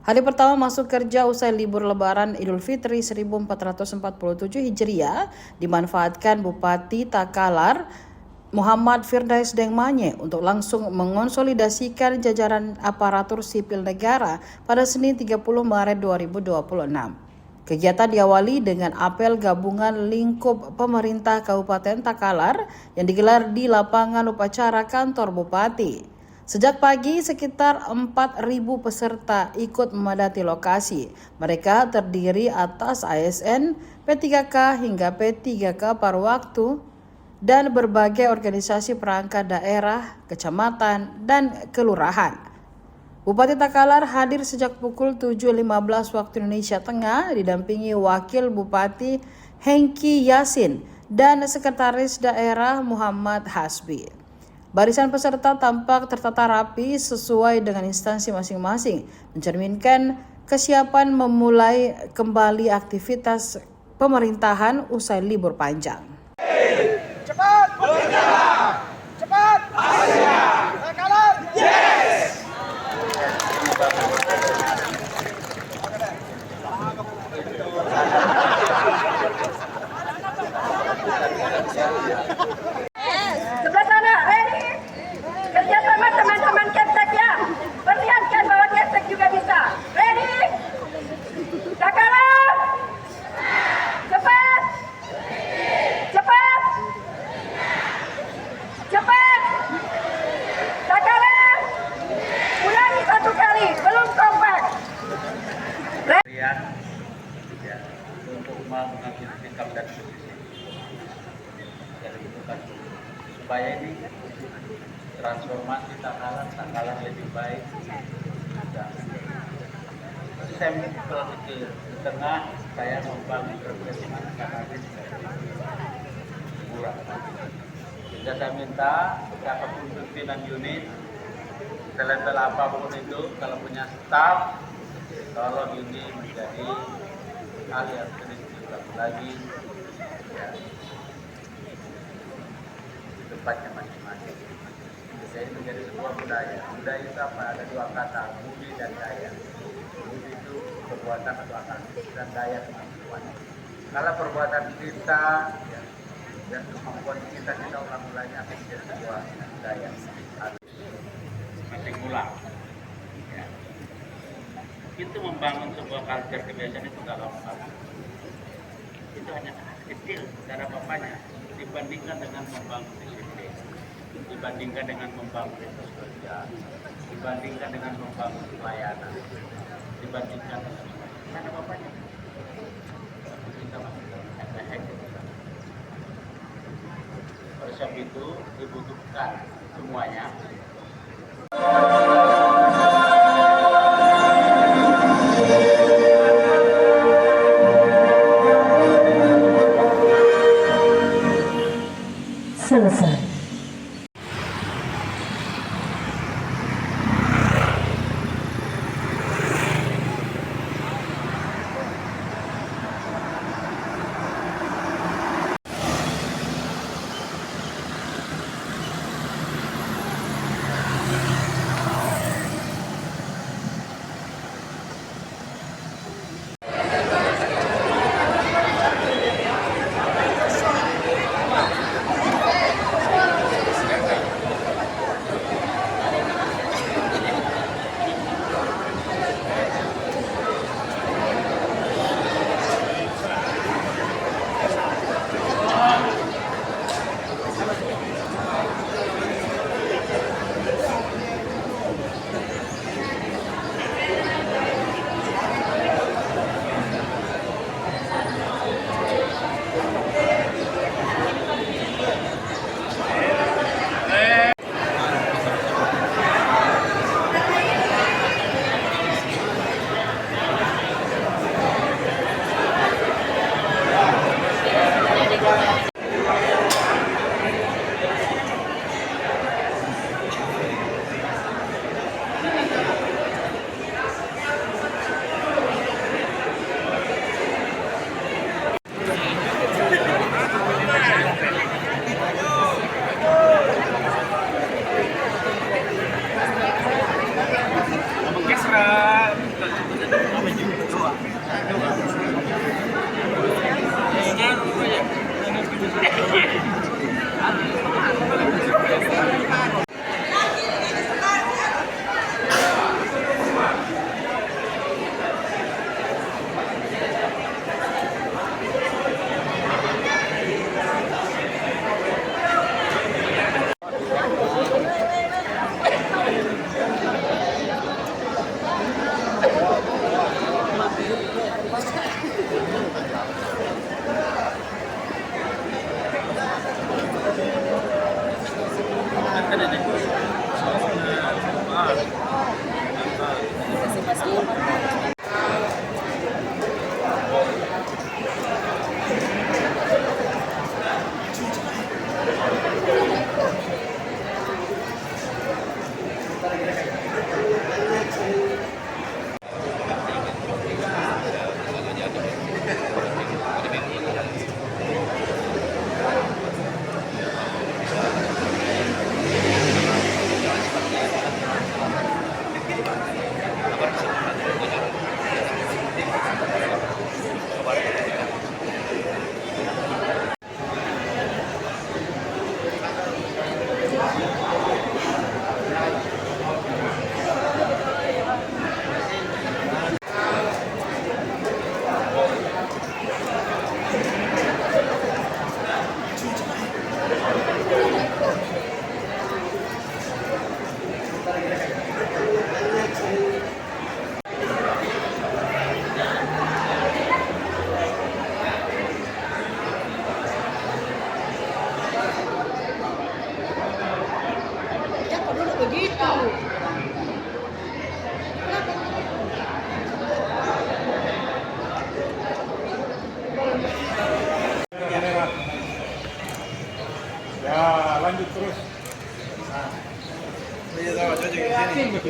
Hari pertama masuk kerja usai libur Lebaran Idul Fitri 1447 Hijriah dimanfaatkan Bupati Takalar Muhammad Firdaus Dengmanye untuk langsung mengonsolidasikan jajaran aparatur sipil negara pada Senin 30 Maret 2026. Kegiatan diawali dengan apel gabungan lingkup pemerintah Kabupaten Takalar yang digelar di lapangan upacara kantor Bupati. Sejak pagi, sekitar 4.000 peserta ikut memadati lokasi. Mereka terdiri atas ASN, P3K hingga P3K paruh waktu, dan berbagai organisasi perangkat daerah, kecamatan, dan kelurahan. Bupati Takalar hadir sejak pukul 7.15 waktu Indonesia Tengah, didampingi Wakil Bupati Hengki Yasin dan Sekretaris Daerah Muhammad Hasbi. Barisan peserta tampak tertata rapi sesuai dengan instansi masing-masing, mencerminkan kesiapan memulai kembali aktivitas pemerintahan usai libur panjang. Cepat bergerak, cepat hasilnya. Takalar, yes. Sebelah sana, ready? Kerjasama teman-teman Keptek ya. Perlihatkan bahwa Keptek juga bisa. Ready? Takalar. Cepat. Cepat. Cepat. Takalar. Ulangi satu kali, belum kompak. Ya, untuk mengambil sikap dan posisi supaya ini transformasi Takalar lebih baik dan sampel kecil di tengah saya membangun kerjasama Takalar kurang. Jadi saya minta siapapun pimpinan unit selevel apapun itu kalau punya staf, kalau ini menjadi hal yang sering diulang lagi ya, di tempatnya masing-masing. Jadi menjadi sebuah budaya. Budaya itu apa? Ada dua kata, budi dan daya. Budi itu perbuatan atau akal, dan daya kemampuan. Kalau perbuatan kita ya, dan kemampuan kita ulang-ulangnya akan menjadi sebuah budaya. Masing ulang. Ya. Itu membangun sebuah culture kebiasaan itu gak gampang. Itu hanya kecil cara bapaknya dibandingkan dengan membangun disiplin, dibandingkan dengan membangun etos kerja, dibandingkan dengan membangun pelayanan, dibandingkan dengan cara bapaknya. Kita masih terhek. Oleh sebab itu dibutuhkan semuanya. Selesai.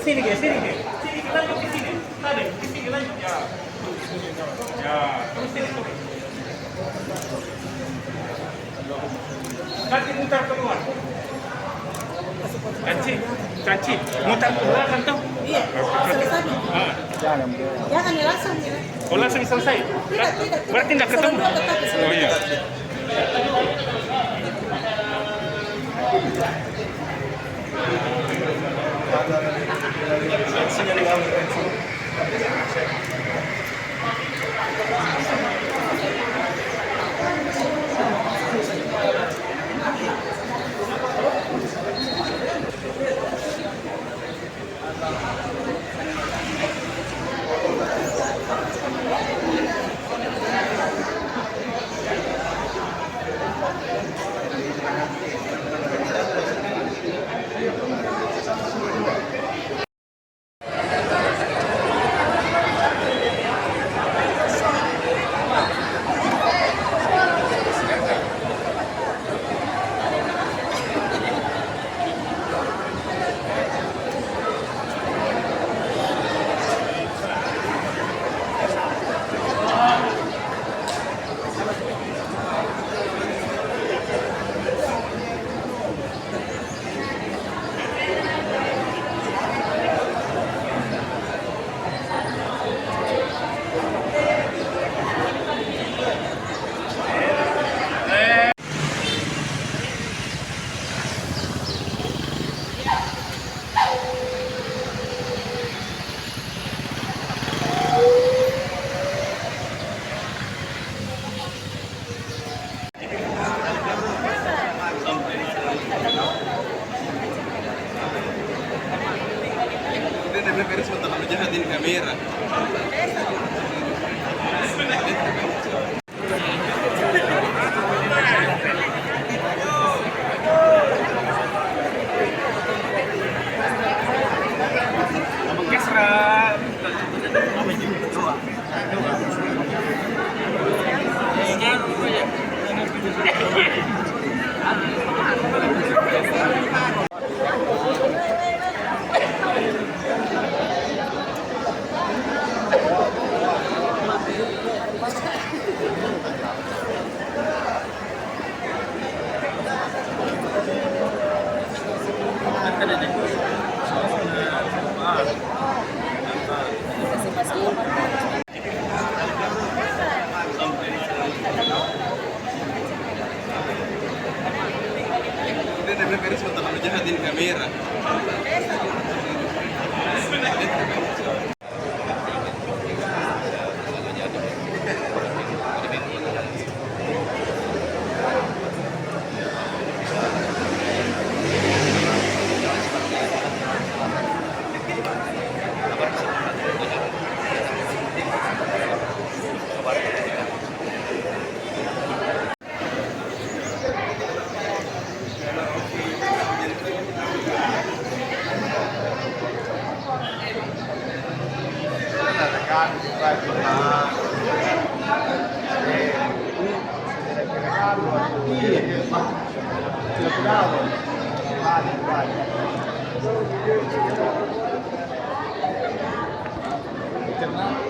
Sini ke lanjut ke sini. Tadi ke sini lanjut ya. Ya, terus sini tuh. Nanti mutar keluar. Caci, mutar ke belakang tuh. Iya, selesai. Jangan ya langsung ya. Oh langsung selesai? Tidak. Berarti tidak ketemu? Oh iya. jahatin kamera. Beres bentar lu jahatin kamera.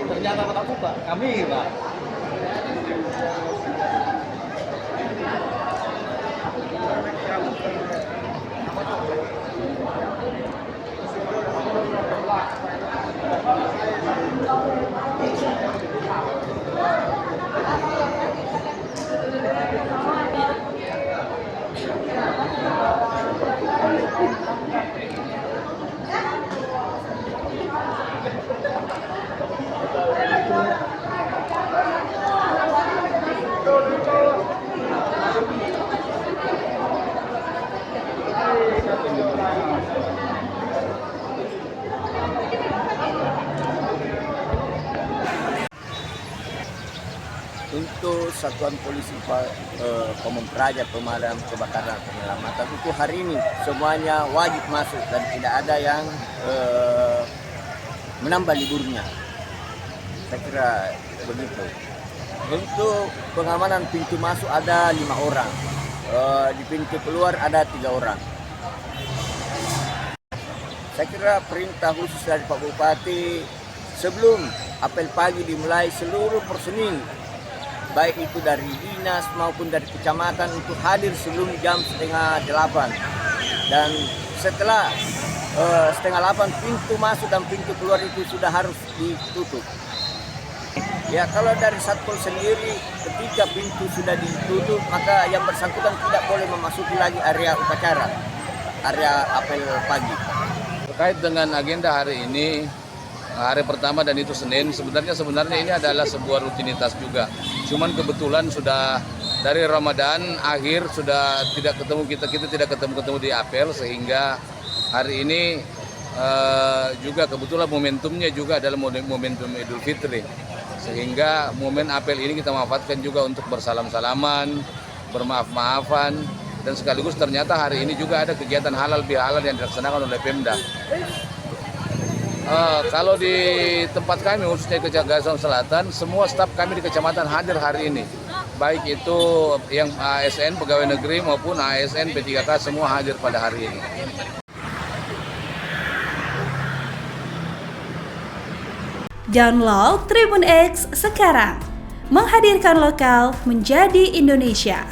Ternyata kataku Pak, kami Pak. Untuk Satuan Polisi Pamung Praja Pemadam Kebakaran Penyelamatan itu hari ini semuanya wajib masuk dan tidak ada yang menambah liburnya. Saya kira begitu. Untuk pengamanan pintu masuk ada 5 orang Di pintu keluar ada 3 orang. Saya kira perintah khusus dari Pak Bupati sebelum apel pagi dimulai, seluruh personil baik itu dari dinas maupun dari kecamatan untuk hadir sebelum jam 7:30. Dan setelah 7:30 pintu masuk dan pintu keluar itu sudah harus ditutup. Ya, kalau dari Satpol sendiri ketika pintu sudah ditutup maka yang bersangkutan tidak boleh memasuki lagi area upacara, area apel pagi. Terkait dengan agenda hari ini, hari pertama dan itu Senin, sebenarnya ini adalah sebuah rutinitas juga. Cuman kebetulan sudah dari Ramadan akhir sudah tidak ketemu kita tidak ketemu di apel, sehingga hari ini juga kebetulan momentumnya juga adalah momentum Idul Fitri. Sehingga momen apel ini kita manfaatkan juga untuk bersalam-salaman, bermaaf-maafan, dan sekaligus ternyata hari ini juga ada kegiatan halal bihalal yang dilaksanakan oleh Pemda. Kalau di tempat kami, khususnya di Kecamatan Selatan, semua staf kami di kecamatan hadir hari ini. Baik itu yang ASN, pegawai negeri, maupun ASN, P3K, semua hadir pada hari ini. Download Tribun X sekarang, menghadirkan lokal menjadi Indonesia.